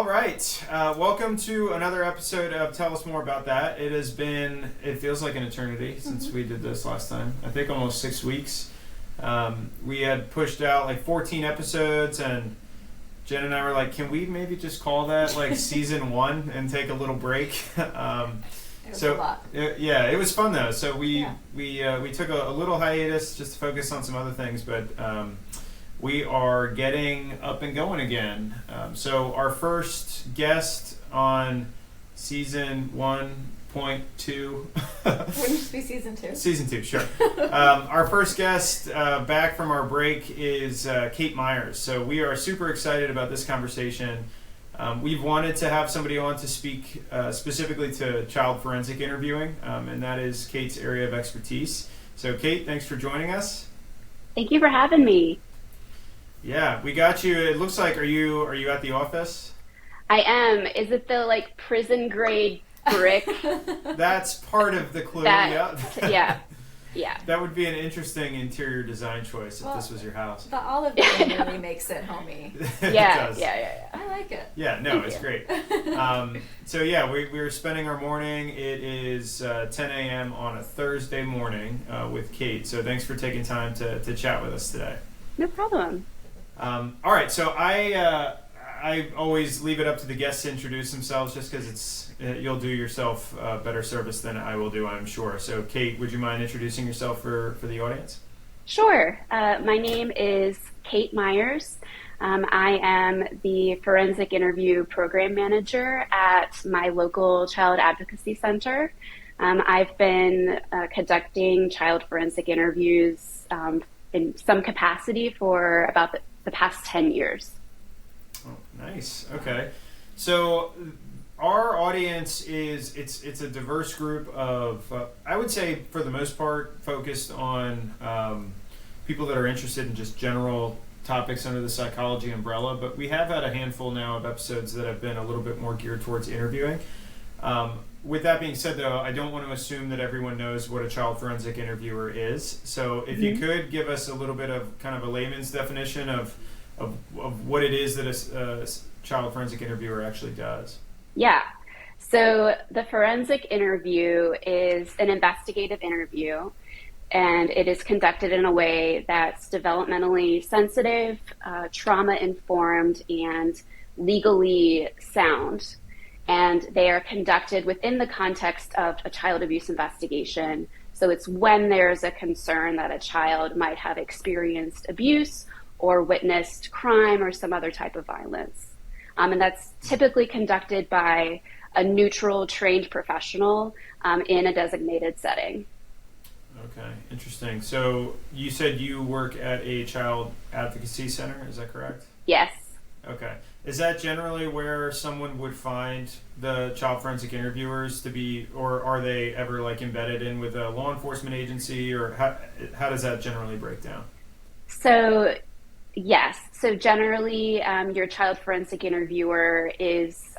All right. Welcome to another episode of Tell Us More About That. It feels like an eternity since we did this last time. I think almost 6 weeks. We had pushed out like 14 episodes, and Jen and I were like, can we maybe just call that like season 1 and take a little break? It was a lot. It was fun though. So we took a little hiatus just to focus on some other things, but we are getting up and going again. So our first guest on season 1.2. Wouldn't this be season 2? Season 2, sure. Our first guest back from our break is Kate Myers. So we are super excited about this conversation. We've wanted to have somebody on to speak specifically to child forensic interviewing, and that is Kate's area of expertise. So Kate, thanks for joining us. Thank you for having me. Yeah, we got you. It looks like, are you at the office? I am. Is it the prison grade brick? That's part of the clue. Yeah. That would be an interesting interior design choice if this was your house. The olive green really makes it homey. Yeah. I like it. Yeah, no, it's great. We were spending our morning. It is 10 a.m. on a Thursday morning with Kate. So thanks for taking time to chat with us today. No problem. All right, so I always leave it up to the guests to introduce themselves, just because you'll do yourself better service than I will do, I'm sure. So, Kate, would you mind introducing yourself for the audience? Sure. My name is Kate Myers. I am the forensic interview program manager at my local child advocacy center. I've been conducting child forensic interviews in some capacity for about the past 10 years. Oh, nice. Okay. So our audience it's a diverse group of, I would say for the most part, focused on people that are interested in just general topics under the psychology umbrella, but we have had a handful now of episodes that have been a little bit more geared towards interviewing. With that being said, though, I don't want to assume that everyone knows what a child forensic interviewer is. So if you could give us a little bit of kind of a layman's definition of what it is that a child forensic interviewer actually does. Yeah. So the forensic interview is an investigative interview, and it is conducted in a way that's developmentally sensitive, trauma-informed, and legally sound. And they are conducted within the context of a child abuse investigation. So it's when there's a concern that a child might have experienced abuse or witnessed crime or some other type of violence. And that's typically conducted by a neutral, trained professional in a designated setting. Okay, interesting. So you said you work at a child advocacy center, is that correct? Yes. Okay. Is that generally where someone would find the child forensic interviewers to be, or are they ever embedded in with a law enforcement agency, or how does that generally break down? So, yes. So generally, your child forensic interviewer is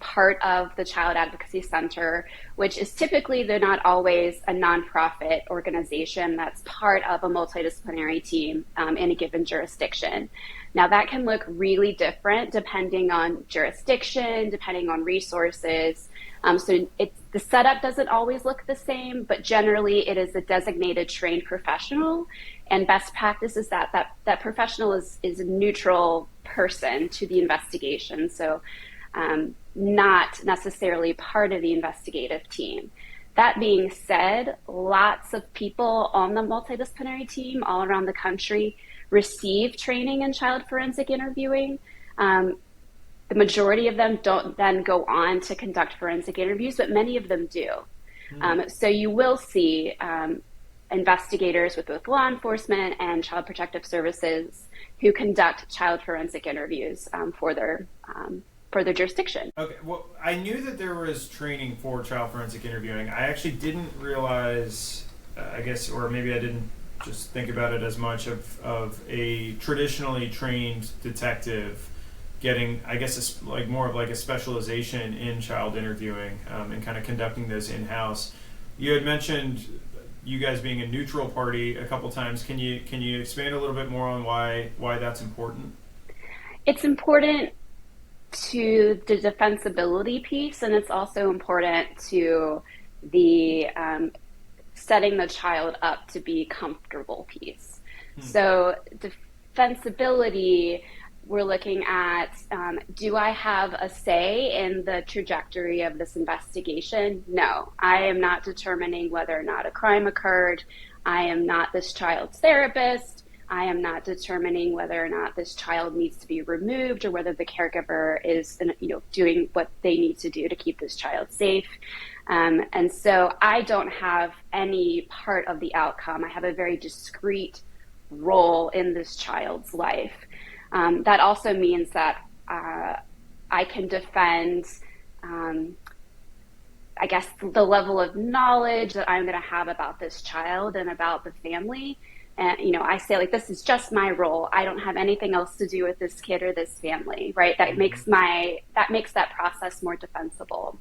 part of the Child Advocacy Center, which is typically, though not always, a nonprofit organization that's part of a multidisciplinary team in a given jurisdiction. Now, that can look really different depending on jurisdiction, depending on resources. The setup doesn't always look the same, but generally it is a designated trained professional, and best practice is that professional is a neutral person to the investigation. So not necessarily part of the investigative team. That being said, lots of people on the multidisciplinary team all around the country receive training in child forensic interviewing. The majority of them don't then go on to conduct forensic interviews, but many of them do. So you will see investigators with both law enforcement and child protective services who conduct child forensic interviews for their jurisdiction. Okay, well, I knew that there was training for child forensic interviewing. I actually didn't realize, or maybe I didn't just think about it as much of a traditionally trained detective getting, more of a specialization in child interviewing and kind of conducting those in-house. You had mentioned you guys being a neutral party a couple times. Can you expand a little bit more on why that's important? It's important to the defensibility piece, and it's also important to the setting the child up to be comfortable piece. So defensibility, we're looking at, do I have a say in the trajectory of this investigation? No, I am not determining whether or not a crime occurred. I am not this child's therapist. I am not determining whether or not this child needs to be removed or whether the caregiver is, doing what they need to do to keep this child safe. And so I don't have any part of the outcome. I have a very discrete role in this child's life. That also means that I can defend, I guess, the level of knowledge that I'm going to have about this child and about the family. And, I say, like, this is just my role. I don't have anything else to do with this kid or this family, right? That makes that process more defensible.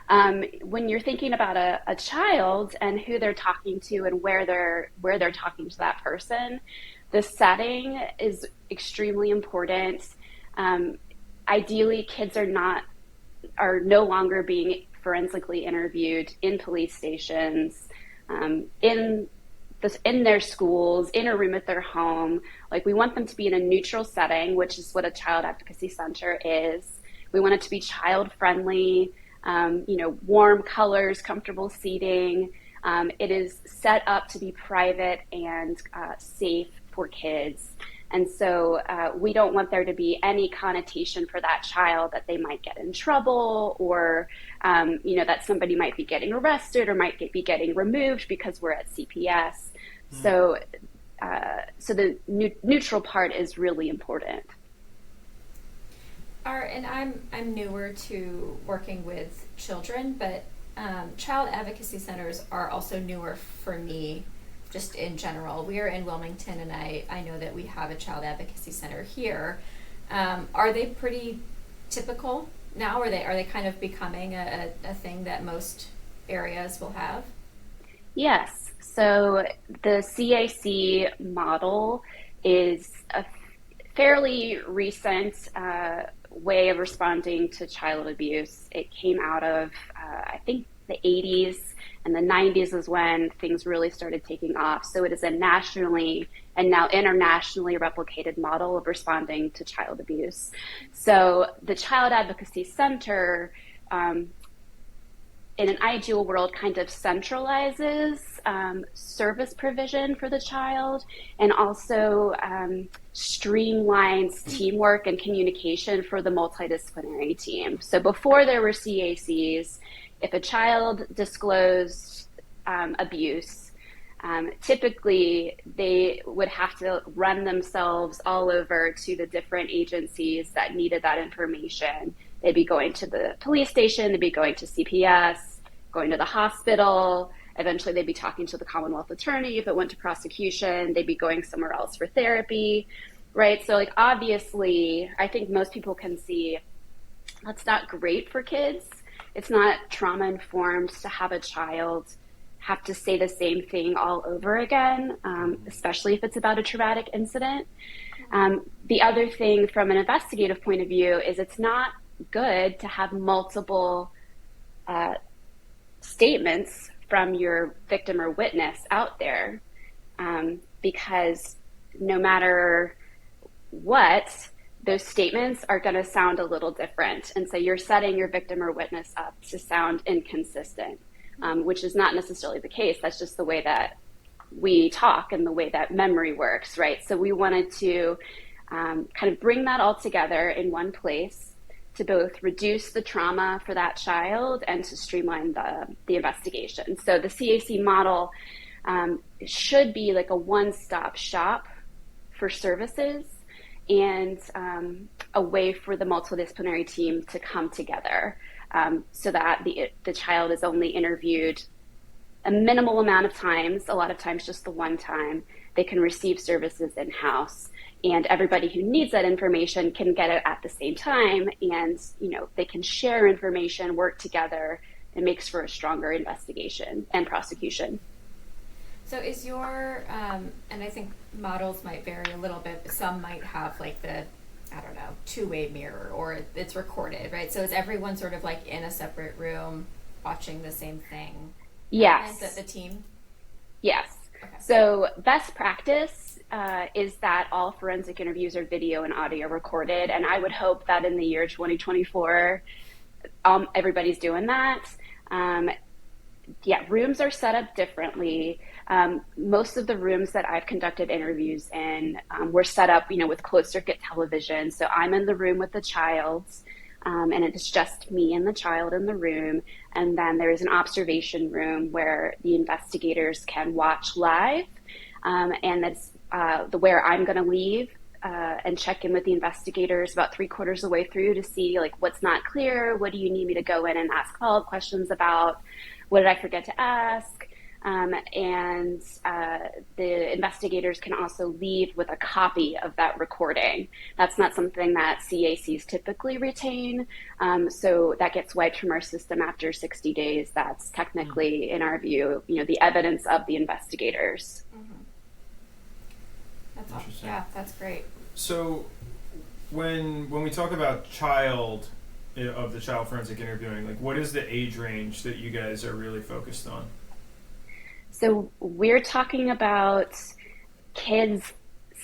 When you're thinking about a child and who they're talking to and where they're talking to that person, the setting is extremely important. Ideally, kids are no longer being forensically interviewed in police stations, in their schools, in a room at their home. Like, we want them to be in a neutral setting, which is what a child advocacy center is. We want it to be child friendly, warm colors, comfortable seating. It is set up to be private and safe for kids. And so we don't want there to be any connotation for that child that they might get in trouble or, that somebody might be getting arrested or might be getting removed because we're at CPS. So the neutral part is really important. And I'm newer to working with children, but child advocacy centers are also newer for me. Just in general, we are in Wilmington, and I know that we have a child advocacy center here. Are they pretty typical now? Are they kind of becoming a thing that most areas will have? Yes. So the CAC model is a fairly recent way of responding to child abuse. It came out of, I think, the 80s. And the 90s is when things really started taking off. So it is a nationally and now internationally replicated model of responding to child abuse. So the Child Advocacy Center, in an ideal world, kind of centralizes service provision for the child and also streamlines teamwork and communication for the multidisciplinary team. So before there were CACs, if a child disclosed abuse, typically they would have to run themselves all over to the different agencies that needed that information. They'd be going to the police station, they'd be going to CPS, going to the hospital. Eventually they'd be talking to the Commonwealth Attorney. If it went to prosecution, they'd be going somewhere else for therapy, right? So, like, obviously, I think most people can see that's not great for kids. It's not trauma-informed to have a child have to say the same thing all over again, especially if it's about a traumatic incident. The other thing from an investigative point of view is it's not good to have multiple statements from your victim or witness out there, because no matter what, those statements are going to sound a little different. And so you're setting your victim or witness up to sound inconsistent, which is not necessarily the case. That's just the way that we talk and the way that memory works, right? So we wanted to kind of bring that all together in one place to both reduce the trauma for that child and to streamline the investigation. So the CAC model should be like a one-stop shop for services and a way for the multidisciplinary team to come together so that the child is only interviewed a minimal amount of times, a lot of times just the one time. They can receive services in-house, and everybody who needs that information can get it at the same time, and they can share information, work together. It makes for a stronger investigation and prosecution. So is your, and I think models might vary a little bit, but some might have like the I don't know, two-way mirror, or it's recorded, right? So is everyone sort of like in a separate room watching the same thing? Yes. Is that the team? Yes. Okay. So best practice is that all forensic interviews are video and audio recorded, and I would hope that in the year 2024, everybody's doing that. Um, yeah, rooms are set up differently. Most of the rooms that I've conducted interviews in were set up, with closed circuit television. So I'm in the room with the child, and it's just me and the child in the room. And then there is an observation room where the investigators can watch live, and that's where I'm going to leave. And check in with the investigators about 3/4 of the way through to see like what's not clear, what do you need me to go in and ask follow-up questions about, what did I forget to ask, and the investigators can also leave with a copy of that recording. That's not something that CACs typically retain, so that gets wiped from our system after 60 days. That's technically, in our view, the evidence of the investigators. Mm-hmm. That's awesome. Yeah, that's great. So when we talk about child of the child forensic interviewing, like what is the age range that you guys are really focused on? So we're talking about kids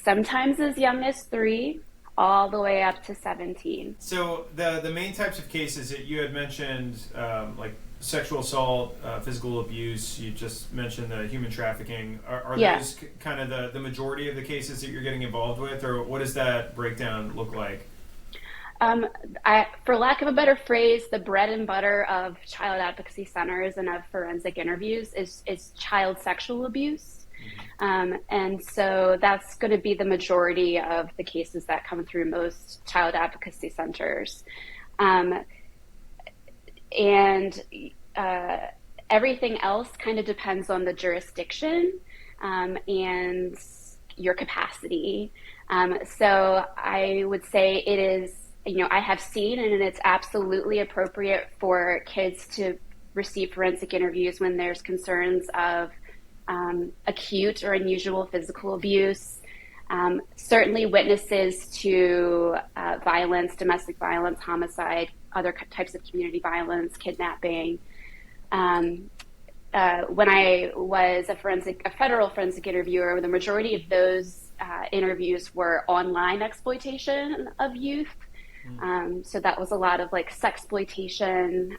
sometimes as young as 3 all the way up to 17. So the main types of cases that you had mentioned, like sexual assault, physical abuse, you just mentioned the human trafficking. Are those kind of the majority of the cases that you're getting involved with, or what does that breakdown look like? For lack of a better phrase, the bread and butter of child advocacy centers and of forensic interviews is child sexual abuse. And so that's going to be the majority of the cases that come through most child advocacy centers. And everything else kind of depends on the jurisdiction and your capacity. So I would say it is, I have seen, and it's absolutely appropriate for kids to receive forensic interviews when there's concerns of acute or unusual physical abuse. Certainly witnesses to violence, domestic violence, homicide, other types of community violence, kidnapping. When I was a federal forensic interviewer, the majority of those interviews were online exploitation of youth. So that was a lot of like sexploitation,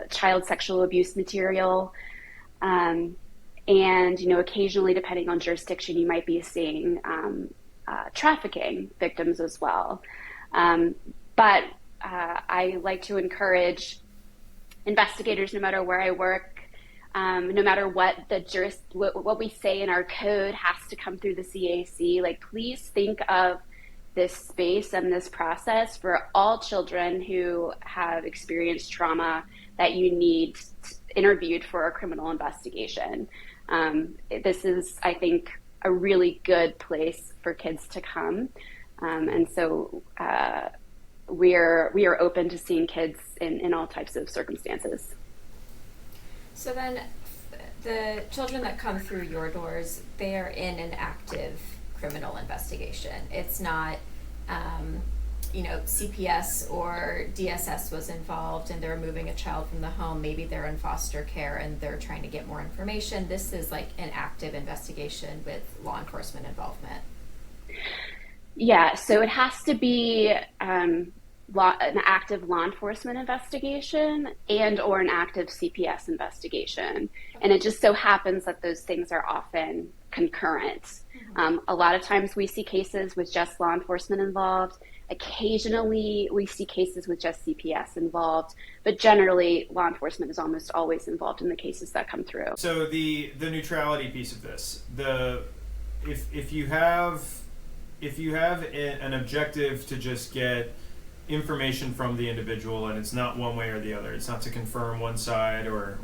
child sexual abuse material. And, occasionally, depending on jurisdiction, you might be seeing trafficking victims as well. But I like to encourage investigators, no matter where I work, no matter what what we say in our code has to come through the CAC, like please think of this space and this process for all children who have experienced trauma that you need interviewed for a criminal investigation. This is, I think, a really good place for kids to come. And so we are open to seeing kids in all types of circumstances. So then the children that come through your doors, they are in an active criminal investigation. It's not, CPS or DSS was involved and they're moving a child from the home. Maybe they're in foster care and they're trying to get more information. This is like an active investigation with law enforcement involvement. Yeah, so it has to be an active law enforcement investigation and or an active CPS investigation. And it just so happens that those things are often concurrent. A lot of times we see cases with just law enforcement involved. Occasionally we see cases with just CPS involved, but generally law enforcement is almost always involved in the cases that come through. So the neutrality piece of this, if you have an objective to just get information from the individual, and it's not one way or the other. It's not to confirm one side or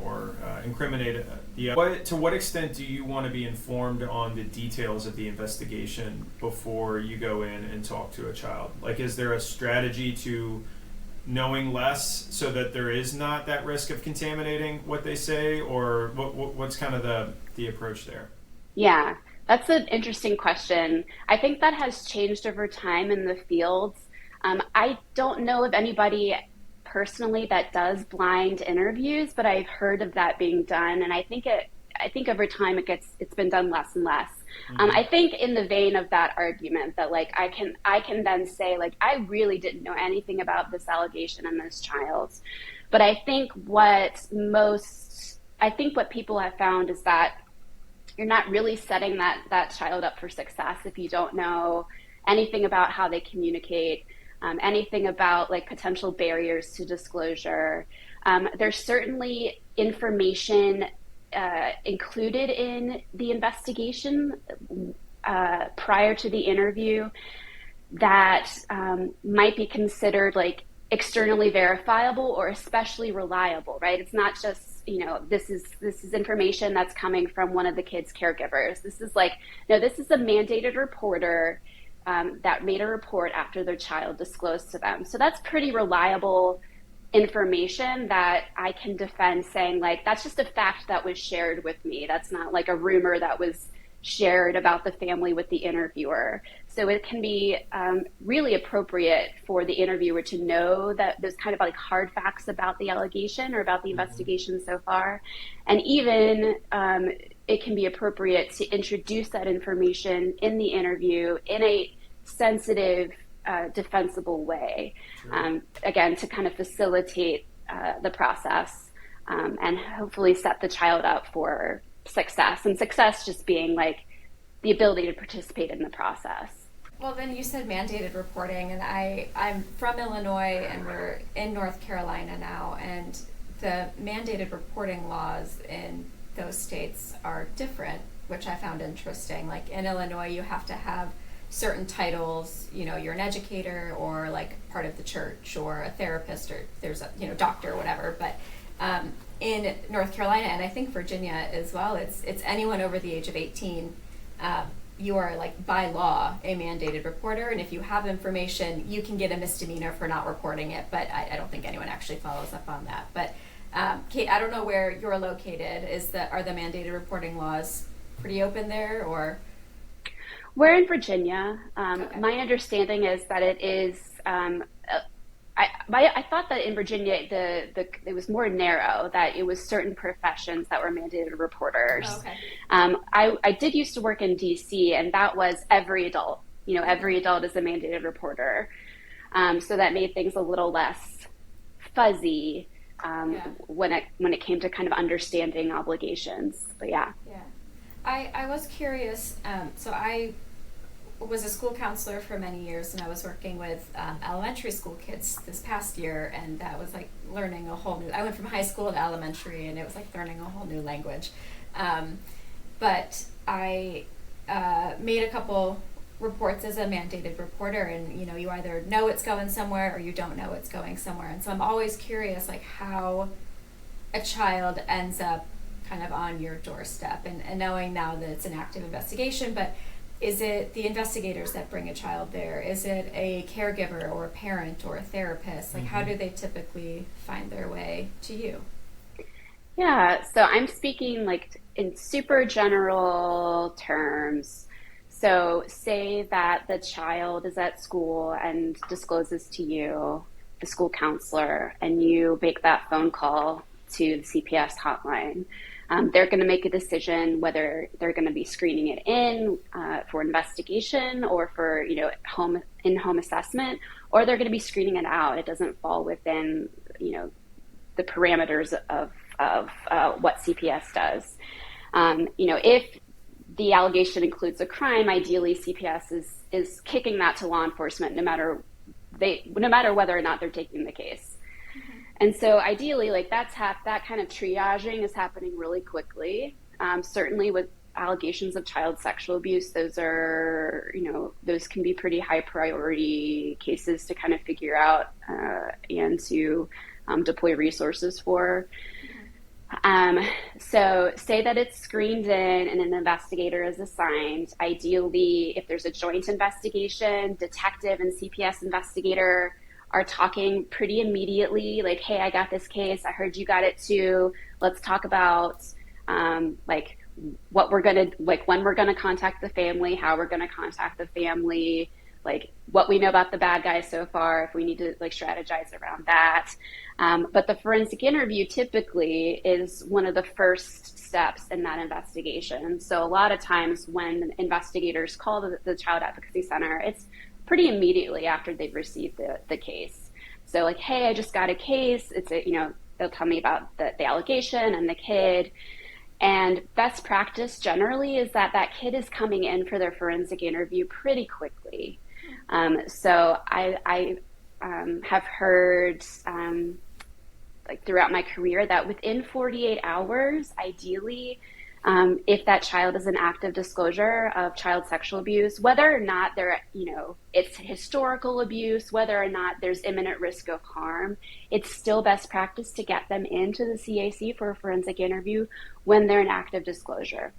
incriminate the other. To what extent do you want to be informed on the details of the investigation before you go in and talk to a child? Like, is there a strategy to knowing less so that there is not that risk of contaminating what they say, or what's kind of the approach there? Yeah. That's an interesting question. I think that has changed over time in the fields. I don't know of anybody personally that does blind interviews, but I've heard of that being done, and I think over time it's been done less and less. Mm-hmm. I think in the vein of that argument that like I can then say like I really didn't know anything about this allegation and this child, but I think what people have found is that you're not really setting that child up for success if you don't know anything about how they communicate, anything about like potential barriers to disclosure. There's certainly information included in the investigation prior to the interview that might be considered like externally verifiable or especially reliable, right? It's not just, this is information that's coming from one of the kids' caregivers. This is like, no, this is a mandated reporter that made a report after their child disclosed to them. So that's pretty reliable information that I can defend saying like, that's just a fact that was shared with me. That's not like a rumor that was shared about the family with the interviewer. So it can be really appropriate for the interviewer to know that there's kind of like hard facts about the allegation or about the investigation so far. And even it can be appropriate to introduce that information in the interview in a sensitive, defensible way. Sure. Again, to kind of facilitate the process and hopefully set the child up for success, and success just being like the ability to participate in the process. Well, then you said mandated reporting, and I'm from Illinois, and we're in North Carolina now, and the mandated reporting laws in those states are different, which I found interesting. Like in Illinois, you have to have certain titles, you're an educator or like part of the church or a therapist or there's a, doctor or whatever, but in North Carolina, and I think Virginia as well, it's anyone over the age of 18. You are like by law a mandated reporter, and if you have information, you can get a misdemeanor for not reporting it, but I don't think anyone actually follows up on that. But Kate, I don't know where you're located. Are the mandated reporting laws pretty open there, or? We're in Virginia. Okay. My understanding is that it is. I thought that in Virginia it was more narrow, that it was certain professions that were mandated reporters. Oh, okay. I did used to work in DC, and that was every adult. Every adult is a mandated reporter. So that made things a little less fuzzy when it came to kind of understanding obligations. But yeah. Yeah. I was curious. So I was a school counselor for many years, and I was working with elementary school kids this past year, and that was like learning a whole new. I went from high school to elementary, and it was like learning a whole new language. But I made a couple reports as a mandated reporter, and you either know it's going somewhere or you don't know it's going somewhere. And so I'm always curious, like how a child ends up kind of on your doorstep, and knowing now that it's an active investigation, but is it the investigators that bring a child there? Is it a caregiver or a parent or a therapist? Like, how do they typically find their way to you? Yeah, so I'm speaking like in super general terms. So say that the child is at school and discloses to you, the school counselor, and you make that phone call to the CPS hotline. They're going to make a decision whether they're going to be screening it in for investigation or for in-home assessment, or they're going to be screening it out. It doesn't fall within the parameters of what CPS does. If the allegation includes a crime, ideally CPS is kicking that to law enforcement, no matter whether or not they're taking the case. And so ideally, like that kind of triaging is happening really quickly. Certainly with allegations of child sexual abuse, those can be pretty high priority cases to kind of figure out and to deploy resources for. So say that it's screened in and an investigator is assigned. Ideally, if there's a joint investigation, detective and CPS investigator are talking pretty immediately, like, hey, I got this case. I heard you got it too. Let's talk about what we're going to, like when we're going to contact the family, how we're going to contact the family, like what we know about the bad guys so far, if we need to like strategize around that. But the forensic interview typically is one of the first steps in that investigation. So a lot of times when investigators call the Child Advocacy Center, it's pretty immediately after they've received the case. So like, hey, I just got a case. It's a, they'll tell me about the allegation and the kid. And best practice generally is that kid is coming in for their forensic interview pretty quickly. So I have heard like throughout my career that within 48 hours, ideally, if that child is an active disclosure of child sexual abuse, whether or not it's historical abuse, whether or not there's imminent risk of harm, it's still best practice to get them into the CAC for a forensic interview when they're an active disclosure.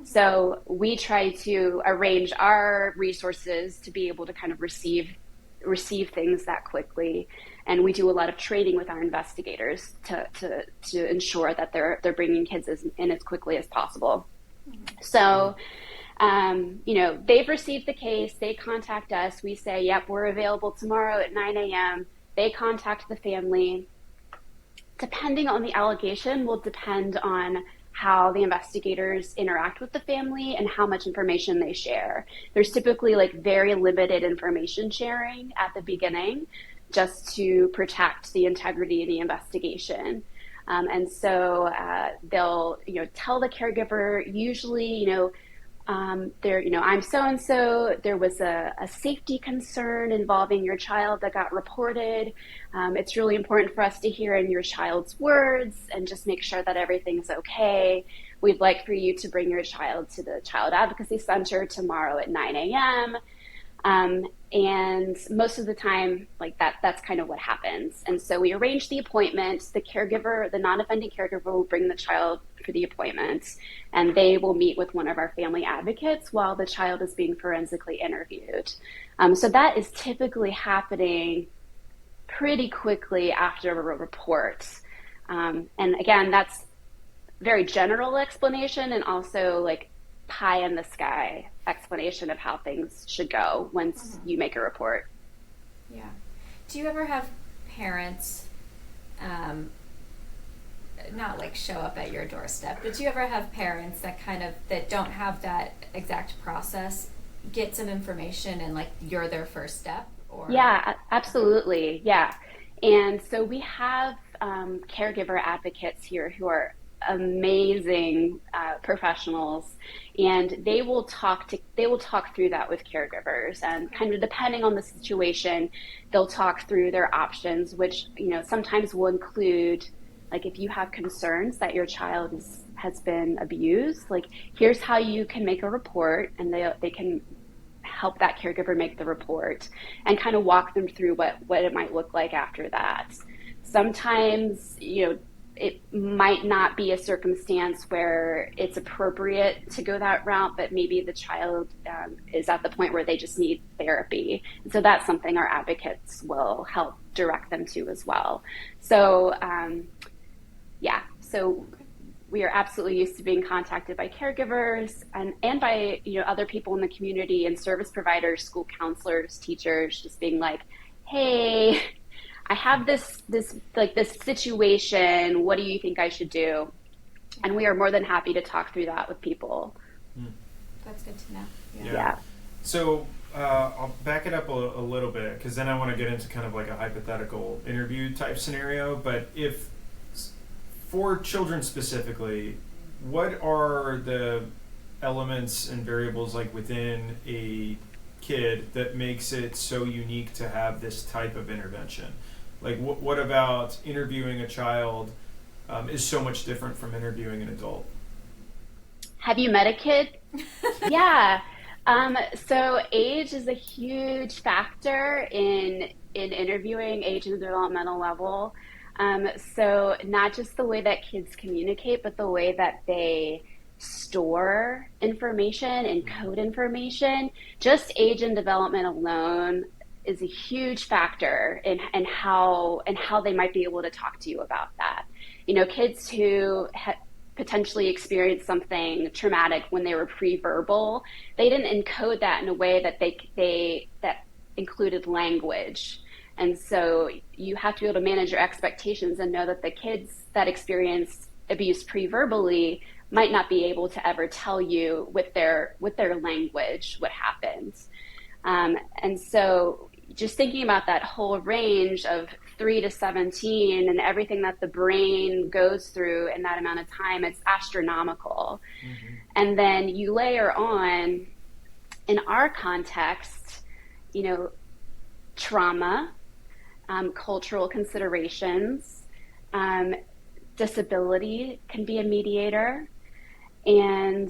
So we try to arrange our resources to be able to kind of receive things that quickly. And we do a lot of training with our investigators to ensure that they're bringing kids in as quickly as possible. So, they've received the case, they contact us, we say, yep, we're available tomorrow at 9 a.m. They contact the family. Depending on the allegation will depend on how the investigators interact with the family and how much information they share. There's typically like very limited information sharing at the beginning just to protect the integrity of the investigation. And so they'll, tell the caregiver, usually, I'm so-and-so, there was a safety concern involving your child that got reported. It's really important for us to hear in your child's words and just make sure that everything's okay. We'd like for you to bring your child to the Child Advocacy Center tomorrow at 9 a.m. And most of the time, like that's kind of what happens. And so we arrange the appointment. The caregiver, the non-offending caregiver will bring the child for the appointment, and they will meet with one of our family advocates while the child is being forensically interviewed. So that is typically happening pretty quickly after a report. And again, that's very general explanation and also like pie in the sky explanation of how things should go once you make a report. Yeah. Do you ever have parents, not like show up at your doorstep, but do you ever have parents that don't have that exact process, get some information and like you're their first step? Or? Yeah, absolutely. Yeah. And so we have caregiver advocates here who are amazing professionals, and they will talk through that with caregivers, and kind of depending on the situation, they'll talk through their options, which sometimes will include like if you have concerns that your child has been abused, like here's how you can make a report, and they can help that caregiver make the report and kind of walk them through what it might look like after that. Sometimes it might not be a circumstance where it's appropriate to go that route, but maybe the child is at the point where they just need therapy. And so that's something our advocates will help direct them to as well. So, so we are absolutely used to being contacted by caregivers and by other people in the community and service providers, school counselors, teachers, just being like, hey, I have this situation. What do you think I should do? And we are more than happy to talk through that with people. That's good to know. Yeah. So I'll back it up a little bit, because then I want to get into kind of like a hypothetical interview type scenario. But if for children specifically, what are the elements and variables like within a kid that makes it so unique to have this type of intervention? Like what about interviewing a child is so much different from interviewing an adult? Have you met a kid? Yeah. So age is a huge factor in interviewing, age and developmental level. So not just the way that kids communicate, but the way that they store information and code information. Just age and development alone is a huge factor in how they might be able to talk to you about that. Kids who potentially experienced something traumatic when they were pre-verbal, they didn't encode that in a way that that included language. And so you have to be able to manage your expectations and know that the kids that experienced abuse pre-verbally might not be able to ever tell you with their language what happened. And so just thinking about that whole range of 3 to 17 and everything that the brain goes through in that amount of time, it's astronomical. Mm-hmm. And then you layer on, in our context, trauma, cultural considerations, disability can be a mediator, and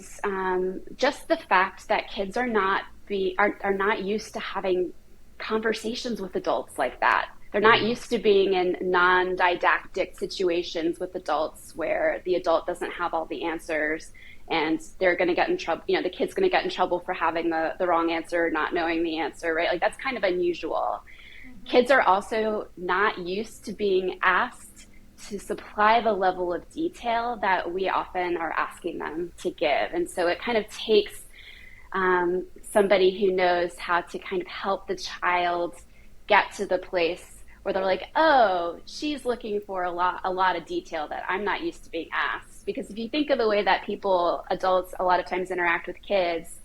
just the fact that kids are not used to having conversations with adults like that. They're not used to being in non-didactic situations with adults where the adult doesn't have all the answers, and they're going to get in trouble. The kid's going to get in trouble for having the wrong answer, not knowing the answer, right? Like, that's kind of unusual. Mm-hmm. Kids are also not used to being asked to supply the level of detail that we often are asking them to give. And so it kind of takes somebody who knows how to kind of help the child get to the place where they're like, oh, she's looking for a lot of detail that I'm not used to being asked. Because if you think of the way that adults a lot of times interact with kids,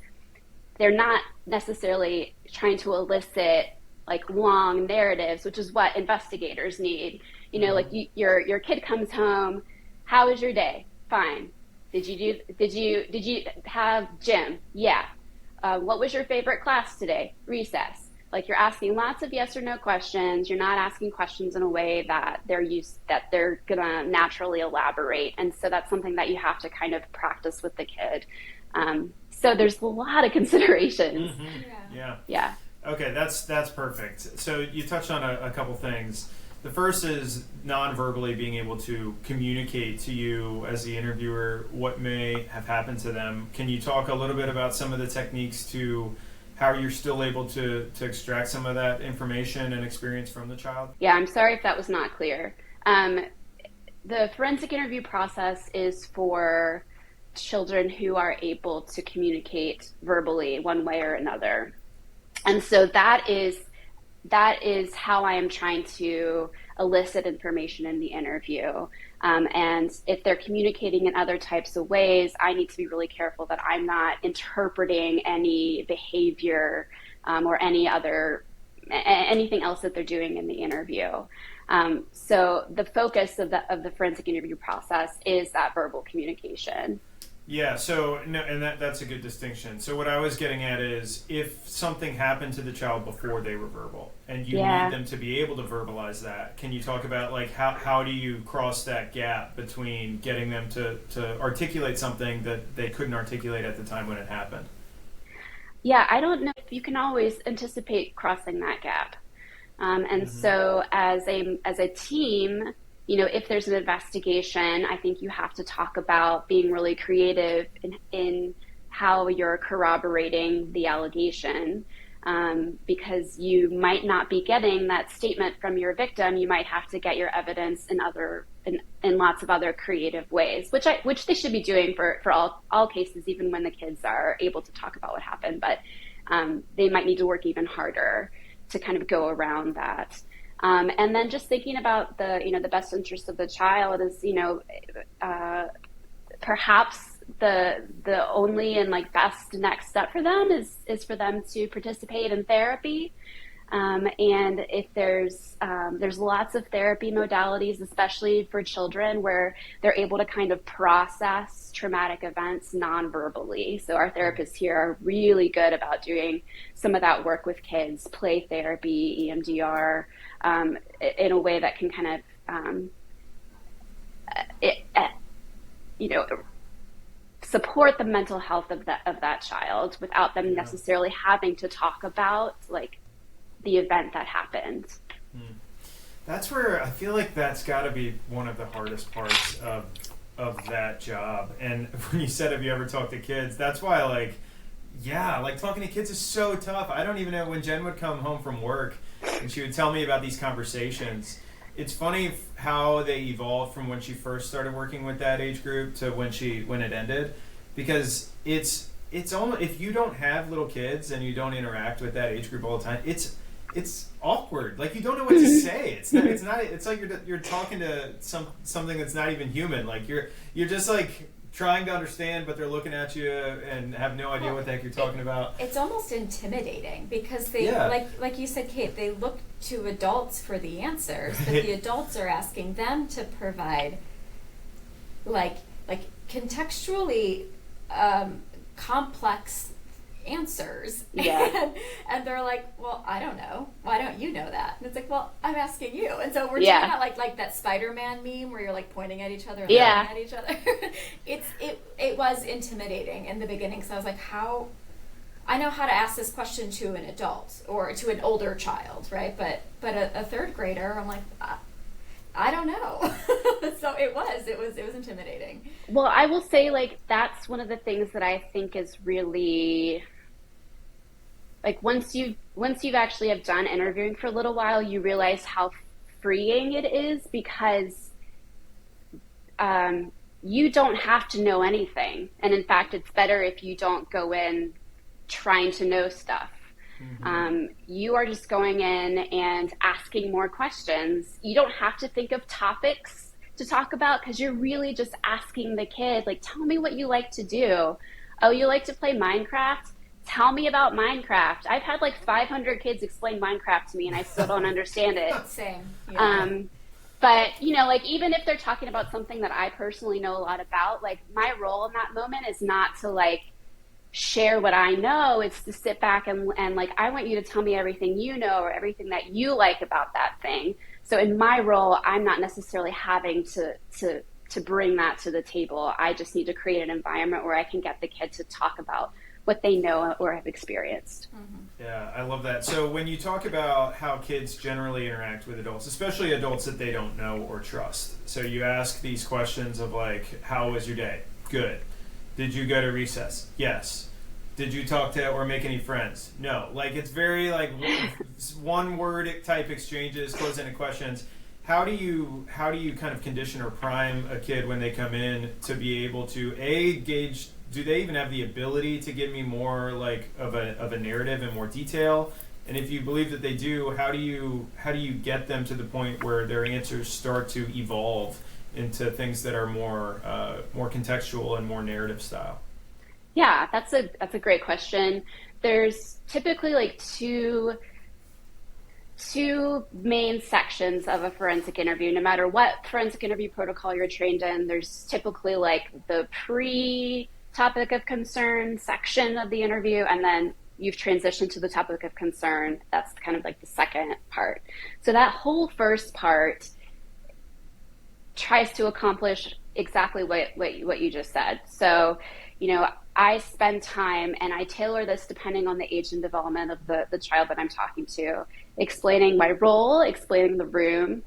they're not necessarily trying to elicit like long narratives, which is what investigators need. Like your kid comes home, how was your day? Fine. Did you have gym? Yeah. What was your favorite class today? Recess. Like, you're asking lots of yes or no questions. You're not asking questions in a way that they're gonna naturally elaborate. And so that's something that you have to kind of practice with the kid. So there's a lot of considerations. Mm-hmm. Yeah. Okay, that's perfect. So you touched on a couple things. The first is non-verbally being able to communicate to you as the interviewer what may have happened to them. Can you talk a little bit about some of the techniques to how you're still able to extract some of that information and experience from the child? Yeah, I'm sorry if that was not clear. The forensic interview process is for children who are able to communicate verbally one way or another. And so that is how I am trying to elicit information in the interview. And if they're communicating in other types of ways, I need to be really careful that I'm not interpreting any behavior or anything else that they're doing in the interview. So the focus of the forensic interview process is that verbal communication. Yeah, so no, and that's a good distinction. So what I was getting at is, if something happened to the child before they were verbal, and you need them to be able to verbalize that, can you talk about like how do you cross that gap between getting them to articulate something that they couldn't articulate at the time when it happened? Yeah, I don't know if you can always anticipate crossing that gap. And so as a team, if there's an investigation, I think you have to talk about being really creative in how you're corroborating the allegation, because you might not be getting that statement from your victim. You might have to get your evidence in lots of other creative ways, which they should be doing for all cases, even when the kids are able to talk about what happened. But they might need to work even harder to kind of go around that. And then just thinking about the best interest of the child is, perhaps the only and like best next step for them is for them to participate in therapy. And if there's lots of therapy modalities, especially for children, where they're able to kind of process traumatic events non-verbally. So our therapists here are really good about doing some of that work with kids, play therapy, EMDR, in a way that can kind of, support the mental health of that child without them necessarily having to talk about like the event that happened. That's where I feel like that's got to be one of the hardest parts of that job. And when you said, have you ever talked to kids? That's why, like talking to kids is so tough. I don't even know, when Jen would come home from work and she would tell me about these conversations, it's funny how they evolved from when she first started working with that age group to when it ended, because it's almost, if you don't have little kids and you don't interact with that age group all the time, it's awkward. Like, you don't know what to say. It's not. It's like you're talking to something that's not even human. Like, you're just like trying to understand, but they're looking at you and have no idea what the heck you're talking about. It's almost intimidating because they, like you said, Kate, they look to adults for the answers, but the adults are asking them to provide like contextually complex answers. Yeah. and they're like, well, I don't know. Why don't you know that? And it's like, well, I'm asking you. And so we're talking about like that Spider-Man meme where you're like pointing at each other and looking at each other. It was intimidating in the beginning, because I was like, I know how to ask this question to an adult or to an older child, right? But a third grader, I'm like, I don't know. So it was intimidating. Well, I will say, like, that's one of the things that I think is really, like, once you've actually have done interviewing for a little while, you realize how freeing it is, because you don't have to know anything. And in fact, it's better if you don't go in trying to know stuff. You are just going in and asking more questions. You don't have to think of topics to talk about, because you're really just asking the kid, like, tell me what you like to do. Oh, you like to play Minecraft? Tell me about Minecraft. I've had like 500 kids explain Minecraft to me and I still don't understand it. Same. Yeah. But, you know, like, even if they're talking about something that I personally know a lot about, like, my role in that moment is not to, like, share what I know. It's to sit back and like, I want you to tell me everything you know or everything that you like about that thing. So in my role, I'm not necessarily having to bring that to the table. I just need to create an environment where I can get the kid to talk about what they know or have experienced. Yeah, I love that. So when you talk about how kids generally interact with adults, especially adults that they don't know or trust, so you ask these questions of like, how was your day? Good. Did you go to recess? Yes. Did you talk to or make any friends? No. Like, it's very like one word type exchanges, close ended questions. How do you kind of condition or prime a kid when they come in to be able to gauge? Do they even have the ability to give me more like of a narrative and more detail? And if you believe that they do, how do you get them to the point where their answers start to evolve into things that are more contextual and more narrative style? Yeah, that's a great question. There's typically like two main sections of a forensic interview. No matter what forensic interview protocol you're trained in, there's typically like the pre-topic of concern section of the interview, and then you've transitioned to the topic of concern. That's kind of like the second part. So that whole first part tries to accomplish exactly what you just said. So, you know, I spend time, and I tailor this depending on the age and development of the child that I'm talking to, explaining my role, explaining the room.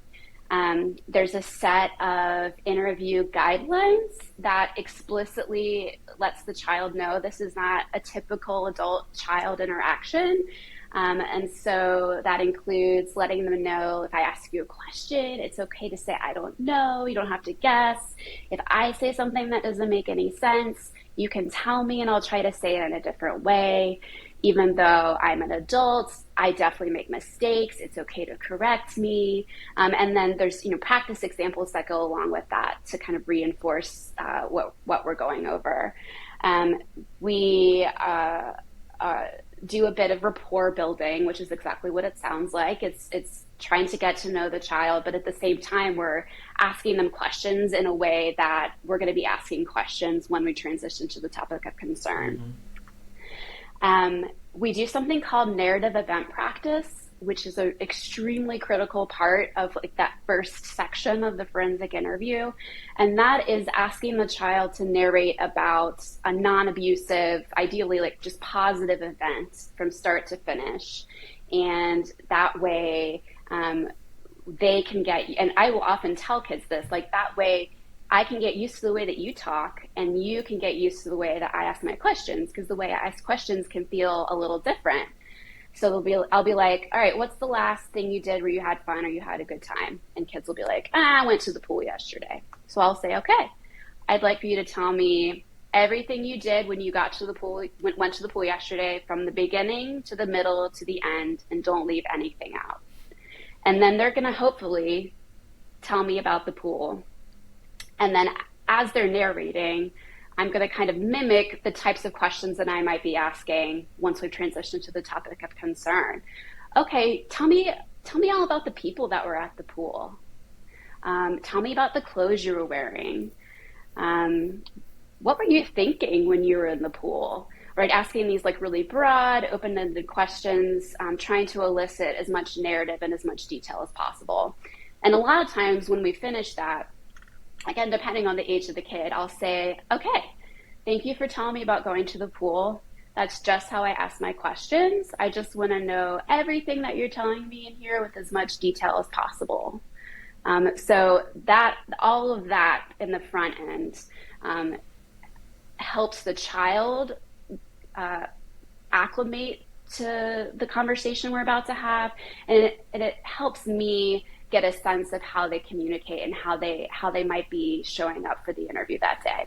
There's a set of interview guidelines that explicitly lets the child know this is not a typical adult-child interaction. And so that includes letting them know, if I ask you a question, it's okay to say, I don't know. You don't have to guess. If I say something that doesn't make any sense, you can tell me and I'll try to say it in a different way. Even though I'm an adult, I definitely make mistakes. It's okay to correct me. And then there's, you know, practice examples that go along with that to kind of reinforce what we're going over. We do a bit of rapport building, which is exactly what it sounds like. It's trying to get to know the child, but at the same time, we're asking them questions in a way that we're going to be asking questions when we transition to the topic of concern. We do something called narrative event practice, which is an extremely critical part of like that first section of the forensic interview. And that is asking the child to narrate about a non-abusive, ideally like just positive event from start to finish. And that way they can get, and I will often tell kids this, like that way I can get used to the way that you talk and you can get used to the way that I ask my questions, because the way I ask questions can feel a little different. So I'll be like, all right, what's the last thing you did where you had fun or you had a good time? And kids will be like, I went to the pool yesterday. So I'll say, okay, I'd like for you to tell me everything you did when you got to the pool, went to the pool yesterday, from the beginning to the middle to the end, and don't leave anything out. And then they're going to hopefully tell me about the pool. And then as they're narrating, I'm going to kind of mimic the types of questions that I might be asking once we transition to the topic of concern. Okay, tell me all about the people that were at the pool. Tell me about the clothes you were wearing. What were you thinking when you were in the pool? Right, asking these like really broad, open-ended questions, trying to elicit as much narrative and as much detail as possible. And a lot of times when we finish that, again, depending on the age of the kid, I'll say, okay, thank you for telling me about going to the pool. That's just how I ask my questions. I just want to know everything that you're telling me in here with as much detail as possible. So that all of that in the front end helps the child acclimate to the conversation we're about to have, and it helps me get a sense of how they communicate and how they might be showing up for the interview that day.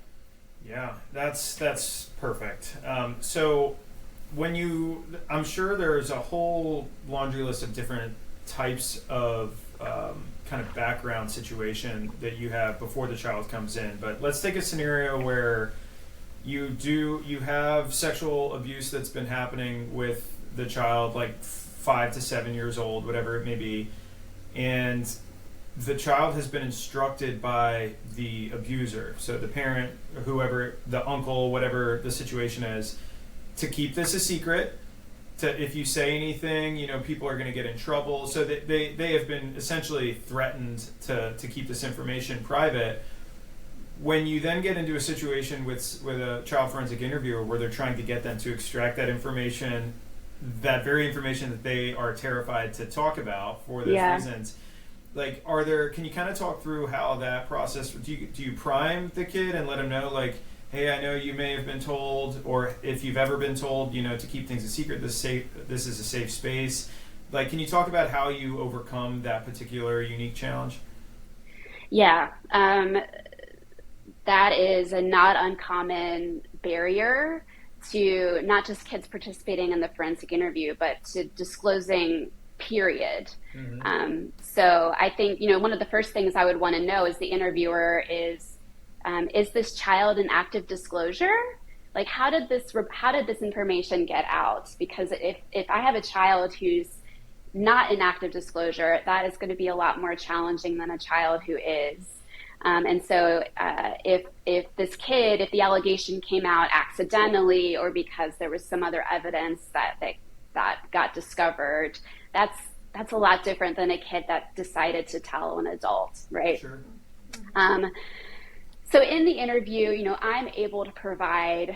Yeah, that's perfect. So I'm sure there's a whole laundry list of different types of kind of background situation that you have before the child comes in. But let's take a scenario where you have sexual abuse that's been happening with the child, like 5 to 7 years old, whatever it may be, and the child has been instructed by the abuser, so the parent, whoever, the uncle, whatever the situation is, to keep this a secret. If you say anything, people are going to get in trouble. So they have been essentially threatened to keep this information private. When you then get into a situation with a child forensic interviewer where they're trying to get them to extract that information, that very information that they are terrified to talk about for those reasons, like, can you kind of talk through how that process, do you prime the kid and let him know, like, hey, I know you may have been told, or if you've ever been told, to keep things a secret, this is a safe space. Like, can you talk about how you overcome that particular unique challenge? Yeah, that is a not uncommon barrier to not just kids participating in the forensic interview, but to disclosing, period. Mm-hmm. So I think, one of the first things I would want to know as the interviewer is this child in active disclosure? Like, how did this information get out? Because if I have a child who's not in active disclosure, that is going to be a lot more challenging than a child who is. And so if the allegation came out accidentally or because there was some other evidence that got discovered, that's a lot different than a kid that decided to tell an adult, right? Sure. So in the interview, I'm able to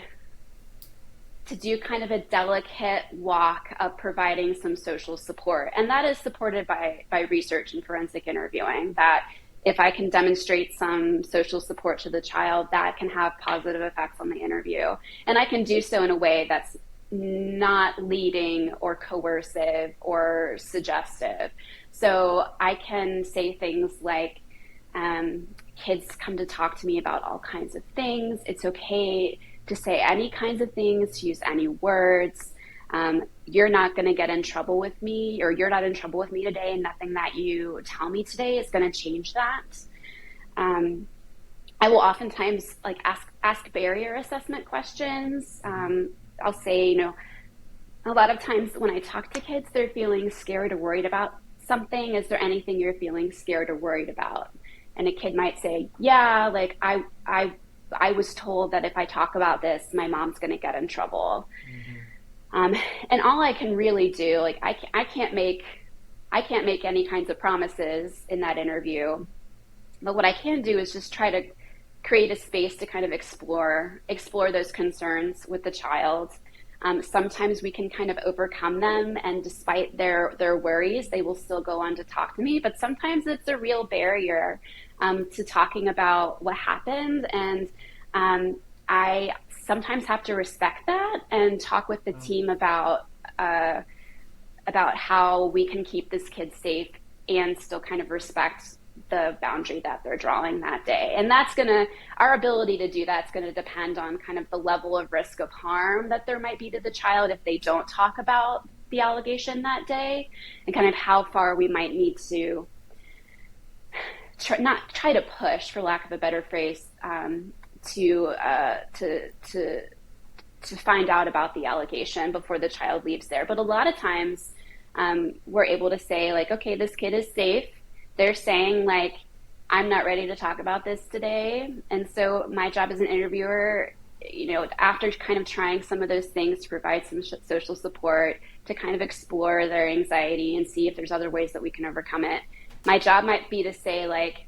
do kind of a delicate walk of providing some social support. And that is supported by research in forensic interviewing, that if I can demonstrate some social support to the child, that can have positive effects on the interview. And I can do so in a way that's not leading or coercive or suggestive. So I can say things like, kids come to talk to me about all kinds of things. It's okay to say any kinds of things, to use any words. You're not going to get in trouble with me, or you're not in trouble with me today, and nothing that you tell me today is going to change that. I will oftentimes ask barrier assessment questions. I'll say, a lot of times when I talk to kids, they're feeling scared or worried about something. Is there anything you're feeling scared or worried about? And a kid might say, yeah, like I was told that if I talk about this, my mom's going to get in trouble. Mm-hmm. And all I can really do, like, I can't make any kinds of promises in that interview, but what I can do is just try to create a space to kind of explore those concerns with the child. Sometimes we can kind of overcome them, and despite their worries, they will still go on to talk to me. But sometimes it's a real barrier to talking about what happened, and I sometimes have to respect that and talk with the team about about how we can keep this kid safe and still kind of respect the boundary that they're drawing that day. And our ability to do that's going to depend on kind of the level of risk of harm that there might be to the child if they don't talk about the allegation that day, and kind of how far we might need to try to push, for lack of a better phrase, to find out about the allegation before the child leaves there. But a lot of times we're able to say, like, okay, this kid is safe. They're saying, like, I'm not ready to talk about this today. And so my job as an interviewer, after kind of trying some of those things to provide some social support, to kind of explore their anxiety and see if there's other ways that we can overcome it. My job might be to say, like,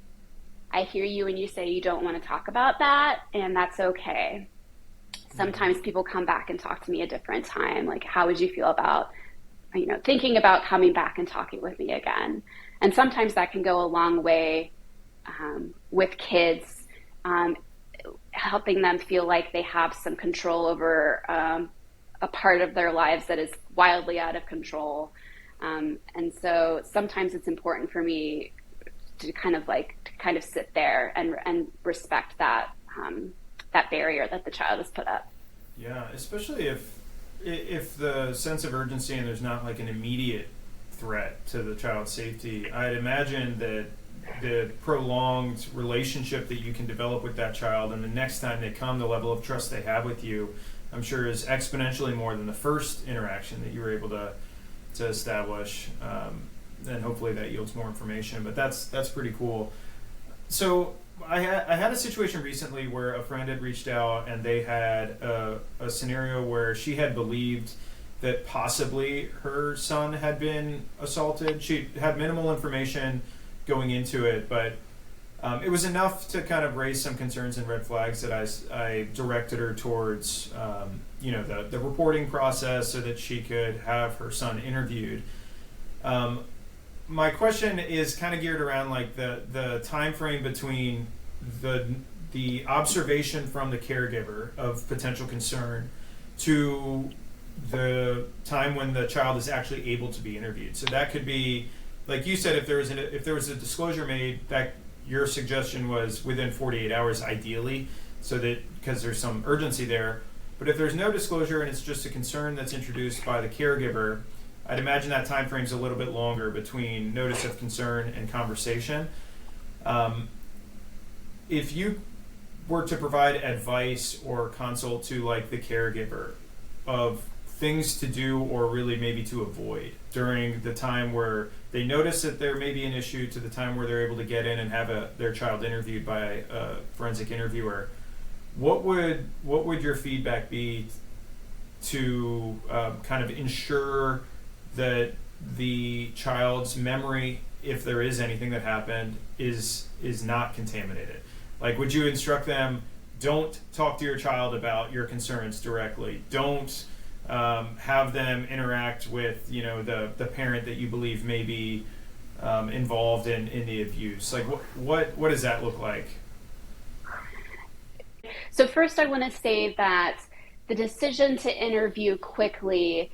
I hear you when you say you don't want to talk about that, and that's okay. Sometimes people come back and talk to me a different time. Like, how would you feel about, thinking about coming back and talking with me again? And sometimes that can go a long way with kids, helping them feel like they have some control over a part of their lives that is wildly out of control. And so sometimes it's important for me to kind of sit there and respect that barrier that the child has put up. Yeah, especially if the sense of urgency and there's not like an immediate threat to the child's safety. I'd imagine that the prolonged relationship that you can develop with that child, and the next time they come, the level of trust they have with you, I'm sure is exponentially more than the first interaction that you were able to establish. And hopefully that yields more information. But that's pretty cool. So I had a situation recently where a friend had reached out, and they had a scenario where she had believed that possibly her son had been assaulted. She had minimal information going into it, but it was enough to kind of raise some concerns and red flags that I directed her towards the reporting process so that she could have her son interviewed. My question is kind of geared around like the time frame between the observation from the caregiver of potential concern to the time when the child is actually able to be interviewed. So that could be, like you said, if there was a disclosure made, that your suggestion was within 48 hours ideally, so that because there's some urgency there. But if there's no disclosure and it's just a concern that's introduced by the caregiver, I'd imagine that time frame's a little bit longer between notice of concern and conversation. If you were to provide advice or consult to like the caregiver of things to do or really maybe to avoid during the time where they notice that there may be an issue to the time where they're able to get in and have their child interviewed by a forensic interviewer, what would your feedback be to kind of ensure that the child's memory, if there is anything that happened, is not contaminated? Like, would you instruct them, don't talk to your child about your concerns directly, don't have them interact with the parent that you believe may be involved in the abuse? Like, what does that look like? So first I want to say that the decision to interview quickly,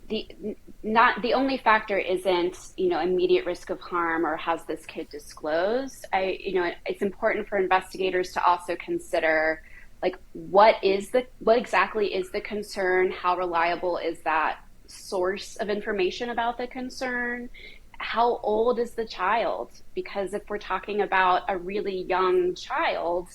the only factor isn't immediate risk of harm or has this kid disclosed. It's important for investigators to also consider, like, what exactly is the concern? How reliable is that source of information about the concern? How old is the child? Because if we're talking about a really young child,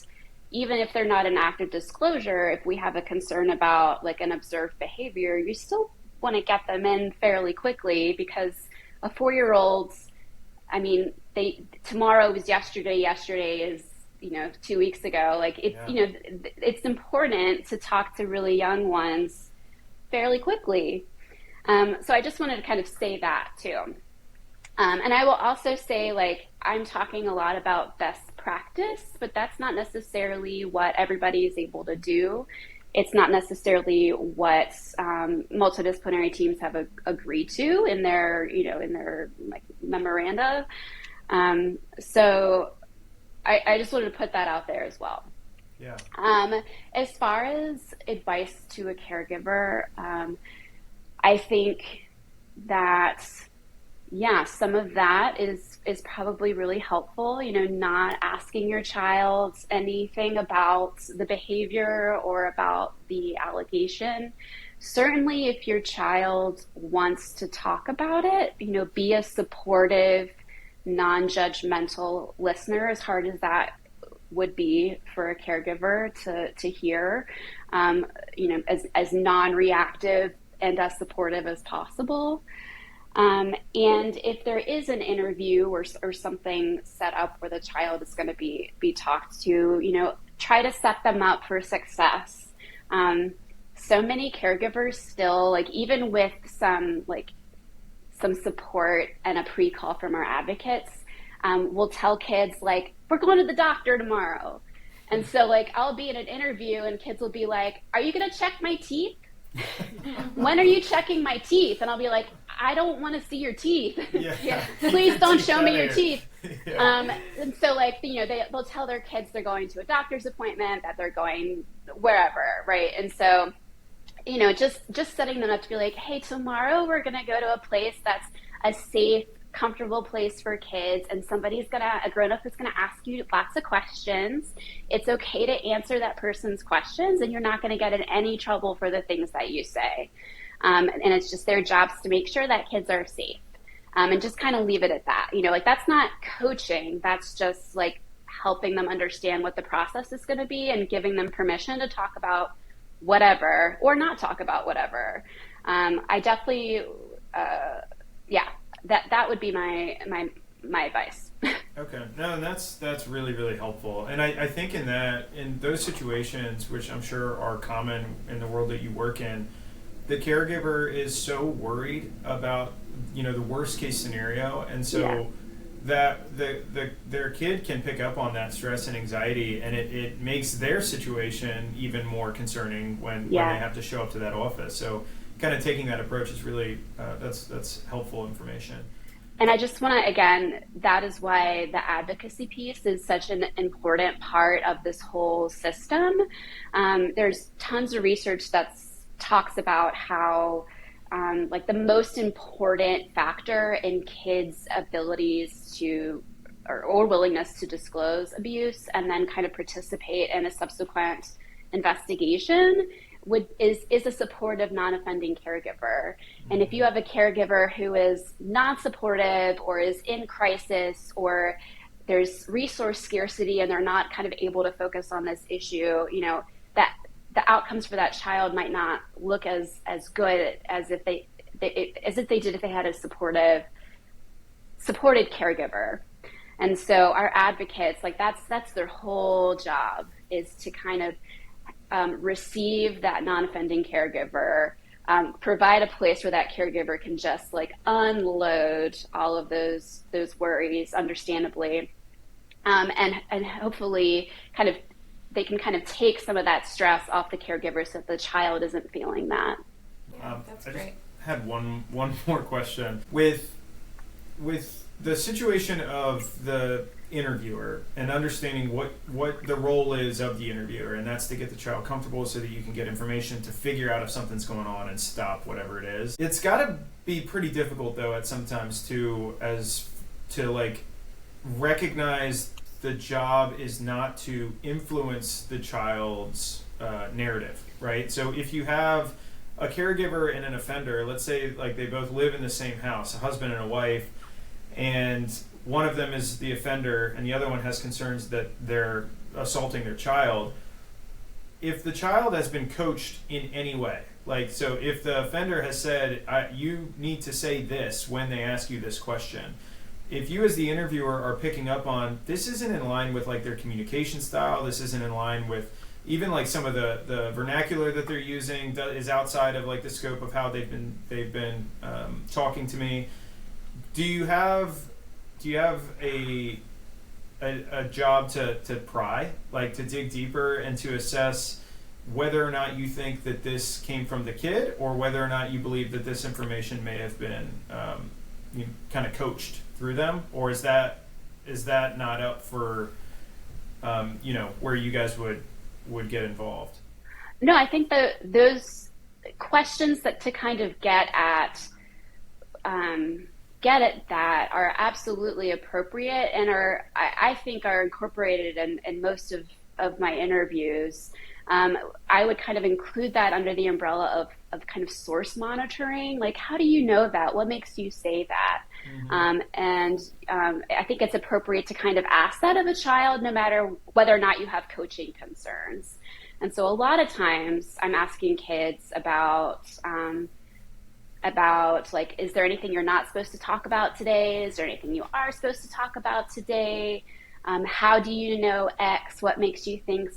even if they're not an active disclosure, if we have a concern about like an observed behavior, you still want to get them in fairly quickly, because a 4-year-old, tomorrow was yesterday is 2 weeks ago. Like, it's important to talk to really young ones fairly quickly. So I just wanted to kind of say that too. And I will also say, like, I'm talking a lot about best practice, but that's not necessarily what everybody is able to do. It's not necessarily what multidisciplinary teams have agreed to in their like memoranda. So I just wanted to put that out there as well. Yeah. As far as advice to a caregiver, I think that, yeah, some of that is probably really helpful, not asking your child anything about the behavior or about the allegation. Certainly, if your child wants to talk about it, be a supportive, non-judgmental listener, as hard as that would be for a caregiver to hear, as non-reactive and as supportive as possible. And if there is an interview or something set up where the child is going to be talked to, try to set them up for success. So many caregivers still, like, even with some support and a pre-call from our advocates, will tell kids, like, we're going to the doctor tomorrow. And so, like, I'll be in an interview and kids will be like, are you going to check my teeth? When are you checking my teeth? And I'll be like, I don't want to see your teeth. Yeah. Please don't show me your teeth. Yeah. And so, like, they'll tell their kids they're going to a doctor's appointment, that they're going wherever, right? And so, just setting them up to be like, hey, tomorrow we're going to go to a place that's a safe, comfortable place for kids, and a grown-up is going to ask you lots of questions. It's okay to answer that person's questions, and you're not going to get in any trouble for the things that you say. And it's just their jobs to make sure that kids are safe, and just kind of leave it at that. Like, that's not coaching. That's just, like, helping them understand what the process is going to be and giving them permission to talk about whatever or not talk about whatever. I definitely, that would be my advice. Okay. No, and that's really, really helpful. And I think in those situations, which I'm sure are common in the world that you work in, the caregiver is so worried about, the worst case scenario. And so that their kid can pick up on that stress and anxiety, and it makes their situation even more concerning when they have to show up to that office. So kind of taking that approach is really, that's helpful information. And I just want to, again, that is why the advocacy piece is such an important part of this whole system. There's tons of research that talks about how the most important factor in kids' abilities to or willingness to disclose abuse and then kind of participate in a subsequent investigation is a supportive, non-offending caregiver. And if you have a caregiver who is not supportive or is in crisis, or there's resource scarcity and they're not kind of able to focus on this issue, that the outcomes for that child might not look as good as if they did if they had a supported caregiver. And so our advocates, like, that's their whole job, is to kind of receive that non-offending caregiver, provide a place where that caregiver can just, like, unload all of those worries, understandably, and hopefully they can kind of take some of that stress off the caregiver so that the child isn't feeling that. Yeah, that's great. Just had one more question with the situation of the interviewer and understanding what the role is of the interviewer, and that's to get the child comfortable so that you can get information to figure out if something's going on and stop whatever it is. It's got to be pretty difficult, though, at sometimes to recognize the job is not to influence the child's narrative, right? So if you have a caregiver and an offender, let's say, like, they both live in the same house, a husband and a wife, and one of them is the offender and the other one has concerns that they're assaulting their child. If the child has been coached in any way, like, so if the offender has said, you need to say this when they ask you this question, if you as the interviewer are picking up on, this isn't in line with, like, their communication style, this isn't in line with even, like, some of the vernacular that they're using that is outside of, like, the scope of how they've been talking to me, do you have a job to pry, like, to dig deeper and to assess whether or not you think that this came from the kid, or whether or not you believe that this information may have been kind of coached through them, or is that not up for where you guys would get involved? No, I think those questions that to kind of get at get at that are absolutely appropriate and I think are incorporated in most of my interviews. I would kind of include that under the umbrella of kind of source monitoring. Like, how do you know that? What makes you say that? I think it's appropriate to kind of ask that of a child, no matter whether or not you have coaching concerns. And so a lot of times I'm asking kids about like, is there anything you're not supposed to talk about today? Is there anything you are supposed to talk about today? How do you know X? What makes you think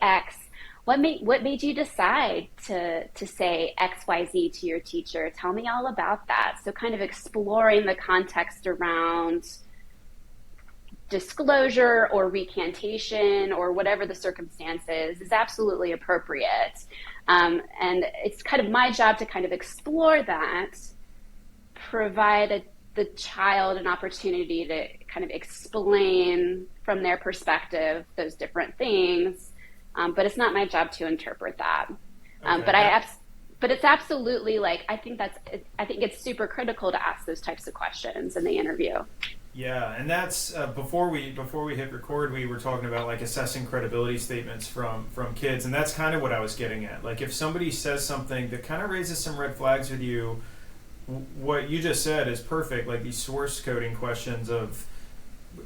X? What made you decide to say XYZ to your teacher? Tell me all about that. So kind of exploring the context around disclosure or recantation or whatever the circumstances is absolutely appropriate. And it's kind of my job to kind of explore that, provide the child an opportunity to kind of explain from their perspective those different things. But it's not my job to interpret that. Okay. But it's absolutely, like, I think it's super critical to ask those types of questions in the interview. Yeah, and that's before we hit record, we were talking about like assessing credibility statements from kids, and that's kind of what I was getting at. Like, if somebody says something that kind of raises some red flags with you, what you just said is perfect. Like these source coding questions of,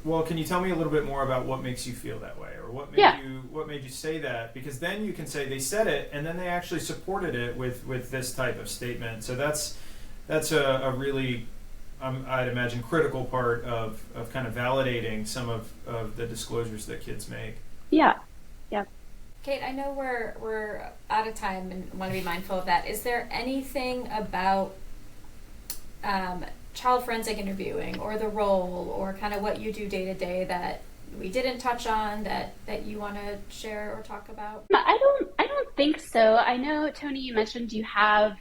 well, can you tell me a little bit more about what makes you feel that way, or what made you say that? Because then you can say they said it, and then they actually supported it with this type of statement. So that's a really I'd imagine critical part of kind of validating some of the disclosures that kids make. Yeah. Yeah. Kate, I know we're out of time and want to be mindful of that. Is there anything about child forensic interviewing or the role or kind of what you do day to day that we didn't touch on that you want to share or talk about? I don't think so. I know, Tony, you mentioned you have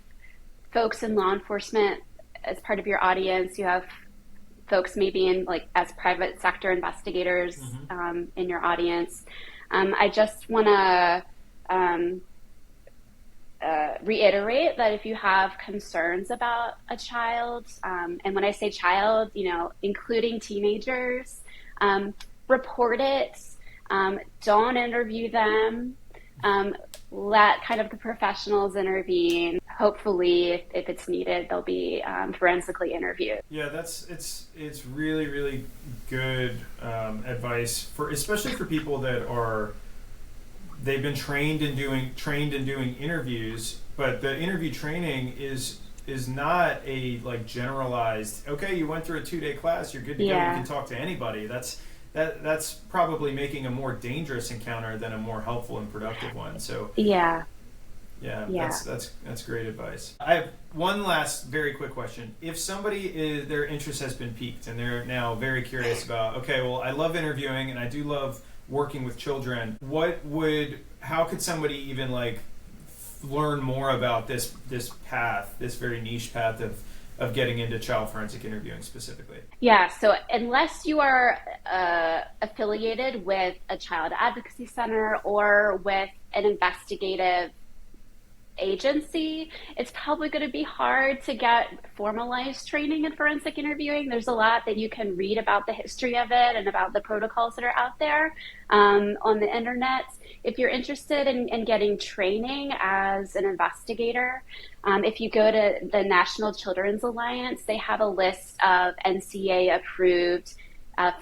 folks in law enforcement as part of your audience. You have folks maybe in like as private sector investigators in your audience. I just want to reiterate that if you have concerns about a child, and when I say child, including teenagers, report it. Don't interview them. Let kind of the professionals intervene. Hopefully, if it's needed, they'll be forensically interviewed. Yeah, it's really, really good advice especially for people that they've been trained in doing interviews, but the interview training is not a like generalized, okay, you went through a 2-day class, you're good to go, you can talk to anybody. That's probably making a more dangerous encounter than a more helpful and productive one. So yeah. That's great advice. I have one last very quick question. If somebody their interest has been piqued and they're now very curious about, okay, well, I love interviewing and I do love working with children, how could somebody even like learn more about this path, this very niche path of getting into child forensic interviewing specifically? Yeah, so unless you are affiliated with a child advocacy center or with an investigative agency, it's probably going to be hard to get formalized training in forensic interviewing. There's a lot that you can read about the history of it and about the protocols that are out there on the internet. If you're interested in getting training as an investigator, if you go to the National Children's Alliance, they have a list of NCA approved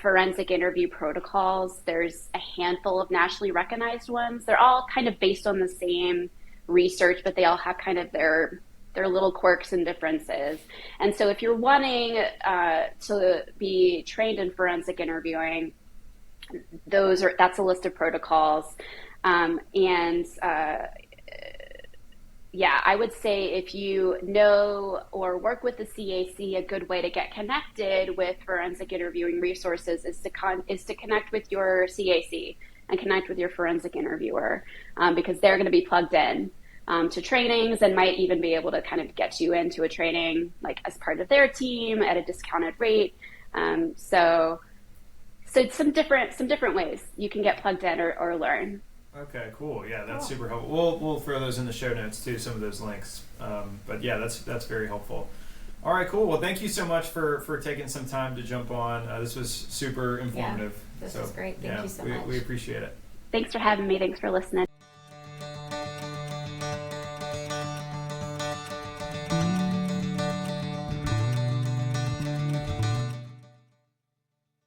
forensic interview protocols. There's a handful of nationally recognized ones. They're all kind of based on the same research, but they all have kind of their little quirks and differences. And so if you're wanting to be trained in forensic interviewing, that's a list of protocols. I would say if you know or work with the CAC, a good way to get connected with forensic interviewing resources is to connect with your CAC and connect with your forensic interviewer, because they're going to be plugged in to trainings and might even be able to kind of get you into a training like as part of their team at a discounted rate. So some different ways you can get plugged in or learn. Okay, cool. Yeah, that's super helpful. We'll throw those in the show notes too, some of those links. But yeah, that's very helpful. All right, cool. Well, thank you so much for taking some time to jump on. This was super informative. This was great. Thank you so much. We appreciate it. Thanks for having me. Thanks for listening.